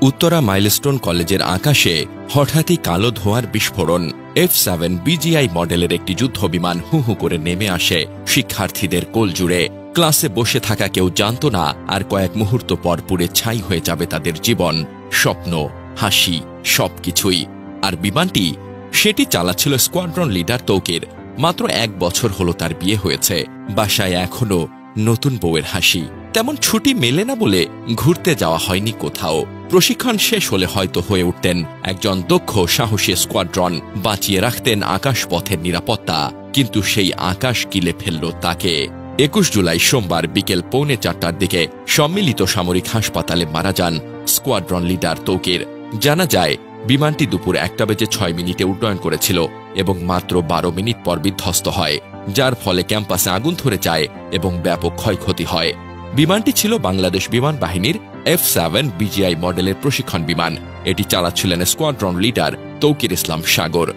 Uttara milestone কলেজের আকাশে হঠাৎই কালো ধোঁয়ার বিস্ফোরণ। F-7 BGI মডেলের একটি যুদ্ধবিমান হু হু করে নেমে আসে শিক্ষার্থীদের কোল জুড়ে। ক্লাসে বসে থাকা কেউ জানত না আর কয়েক মুহূর্ত পর পুড়ে ছাই হয়ে যাবে তাদের জীবন, স্বপ্ন, হাসি, সবকিছুই। আর বিমানটি সেটি চালাচ্ছিল স্কোয়াড্রন লিডার তৌকির। মাত্র 1 বছর হলো তার বিয়ে হয়েছে। বাসায় এখনো নতুন বউয়ের হাসি। তেমন ছুটি মেলে না বলে ঘুরতে যাওয়া হয়নি কোথাও। প্রশিক্ষণ শেষ হলে হয়তো হয়ে উঠতেন একজন দক্ষ সাহসী স্কোয়াড্রন, বাঁচিয়ে রাখতেন আকাশপথের নিরাপত্তা। কিন্তু সেই আকাশ কিলে ফেলল তাকে। 21 জুলাই সোমবার বিকেল 3:45টার দিকে সম্মিলিত সামরিক হাসপাতালে মারা যান স্কোয়াড্রন লিডার তৌকির। জানা যায় বিমানটি দুপুর 1:06 উড্ডয়ন করেছিল এবং মাত্র 12 মিনিট পর বিধ্বস্ত হয়, যার ফলে ক্যাম্পাসে আগুন ধরে যায় এবং ব্যাপক ক্ষয়ক্ষতি হয়। বিমানটি ছিল বাংলাদেশ বিমান বাহিনীর F-7 BGI মডেলের প্রশিক্ষণ বিমান। এটি চালাচ্ছিলেন স্কোয়াড্রন লিডার তৌকির ইসলাম সাগর।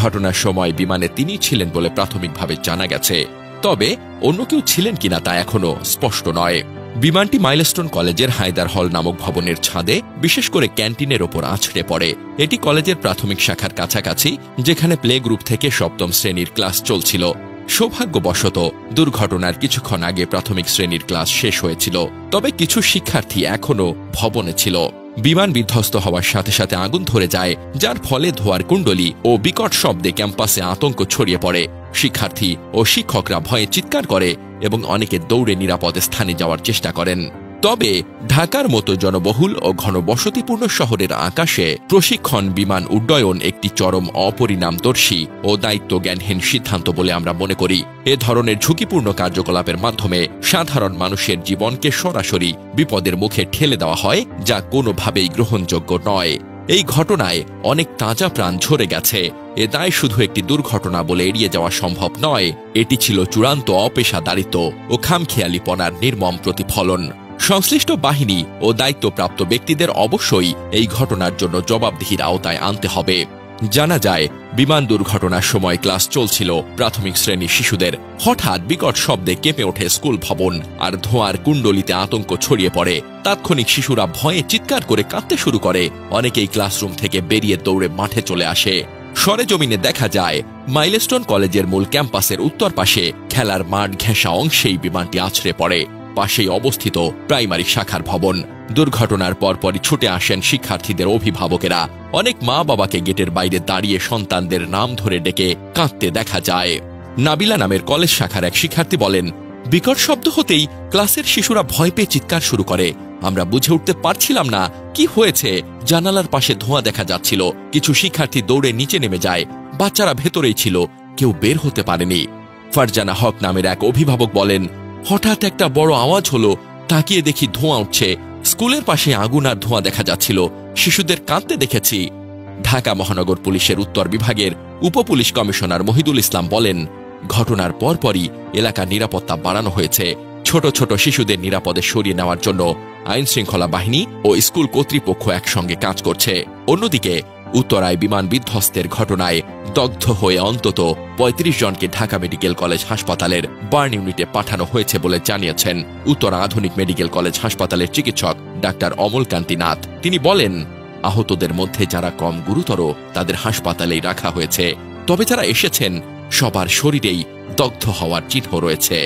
ঘটনার সময় বিমানে তিনি ছিলেন বলে প্রাথমিকভাবে জানা গেছে, তবে অন্য কেউ ছিলেন কিনা তা এখনো স্পষ্ট নয়। বিমানটি মাইলস্টোন কলেজের হায়দার হল নামক ভবনের ছাদে, বিশেষ করে ক্যান্টিনের ওপর আছড়ে পড়ে। এটি কলেজের প্রাথমিক শাখার কাছাকাছি, যেখানে প্লে গ্রুপ থেকে 7ম শ্রেণীর ক্লাস চলছিল। সৌভাগ্যবশত দুর্ঘটনার কিছুক্ষণ আগে প্রাথমিক শ্রেণীর ক্লাস শেষ হয়েছিল, তবে কিছু শিক্ষার্থী এখনো ভবনে ছিল। বিমান বিধ্বস্ত হওয়ার সাথে সাথে আগুন ধরে যায়, যার ফলে ধোঁয়ার কুণ্ডলী ও বিকট শব্দে ক্যাম্পাসে আতঙ্ক ছড়িয়ে পড়ে। শিক্ষার্থী ও শিক্ষকরা ভয়ে চিৎকার করে এবং অনেকে দৌড়ে নিরাপদ স্থানে যাওয়ার চেষ্টা করেন। তবে ঢাকার মতো জনবহুল ও ঘনবসতিপূর্ণ শহরের আকাশে প্রশিক্ষণ বিমান উড্ডয়ন একটি চরম অপরিণামদর্শী ও দায়িত্বজ্ঞানহীন সিদ্ধান্ত বলে আমরা মনে করি। এ ধরনের ঝুঁকিপূর্ণ কার্যকলাপের মাধ্যমে সাধারণ মানুষের জীবনকে সরাসরি বিপদের মুখে ঠেলে দেওয়া হয়, যা কোনোভাবেই গ্রহণযোগ্য নয়। এই ঘটনায় অনেক তাজা প্রাণ ঝরে গেছে। এ দায় শুধু একটি দুর্ঘটনা বলে এড়িয়ে যাওয়া সম্ভব নয়, এটি ছিল চূড়ান্ত অপেশাদারিত্ব ও খামখেয়ালিপনার নির্মম প্রতিফলন। সংশ্লিষ্ট বাহিনী ও দায়িত্বপ্রাপ্ত ব্যক্তিদের অবশ্যই এই ঘটনার জন্য জবাবদিহির আওতায় আনতে হবে। জানা যায় বিমান দুর্ঘটনার সময় ক্লাস চলছিল প্রাথমিক শ্রেণীর শিশুদের। হঠাৎ বিকট শব্দে কেঁপে ওঠে স্কুল ভবন, আর ধোঁয়ার কুণ্ডলিতে আতঙ্ক ছড়িয়ে পড়ে। তাৎক্ষণিক শিশুরা ভয়ে চিৎকার করে কাঁদতে শুরু করে। অনেকেই ক্লাসরুম থেকে বেরিয়ে দৌড়ে মাঠে চলে আসে। সরেজমিনে দেখা যায় মাইলস্টোন কলেজের মূল ক্যাম্পাসের উত্তর পাশে খেলার মাঠ ঘেঁষা অংশেই বিমানটি আছড়ে পড়ে। পাশেই অবস্থিত প্রাইমারি শাখার ভবন। দুর্ঘটনার পরপরই ছুটে আসেন শিক্ষার্থীদের অভিভাবকেরা। অনেক মা বাবাকে গেটের বাইরে দাঁড়িয়ে সন্তানদের নাম ধরে ডেকে কাঁদতে দেখা যায়। নাবিলা নামের কলেজ শাখার এক শিক্ষার্থী বলেন, বিকট শব্দ হতেই ক্লাসের শিশুরা ভয় পেয়ে চিৎকার শুরু করে। আমরা বুঝে উঠতে পারছিলাম না কি হয়েছে। জানালার পাশে ধোঁয়া দেখা যাচ্ছিল। কিছু শিক্ষার্থী দৌড়ে নিচে নেমে যায়। বাচ্চারা ভেতরেই ছিল, কেউ বের হতে পারেনি। ফারজানা হক নামের এক অভিভাবক বলেন, হঠাৎ একটা বড় আওয়াজ হলো, তাকিয়ে দেখি ধোঁয়া উঠছে। স্কুলের পাশে আগুন আর ধোঁয়া দেখা যাচ্ছিল। শিশুদের কাঁদতে দেখেছি। ঢাকা মহানগর পুলিশের উত্তর বিভাগের উপপুলিশ কমিশনার মহিদুল ইসলাম বলেন, ঘটনার পরপরই এলাকার নিরাপত্তা বাড়ানো হয়েছে। ছোট ছোট শিশুদের নিরাপদে সরিয়ে নেওয়ার জন্য আইন শৃঙ্খলা বাহিনী ও স্কুল কর্তৃপক্ষ একসঙ্গে কাজ করছে। অন্যদিকে উত্তরায় বিমান বিধ্বস্তের ঘটনায় দগ্ধ হয়ে অন্তত 35 জনকে ঢাকা মেডিকেল কলেজ হাসপাতালের বার্ন ইউনিটে পাঠানো হয়েছে বলে জানিয়েছেন উত্তরা আধুনিক মেডিকেল কলেজ হাসপাতালের চিকিৎসক ডাক্তার অমলকান্তি নাথ। তিনি বলেন, আহতদের মধ্যে যারা কম গুরুতর তাদের হাসপাতালেই রাখা হয়েছে, তবে যারা এসেছেন সবার শরীরেই দগ্ধ হওয়ার চিহ্ন রয়েছে।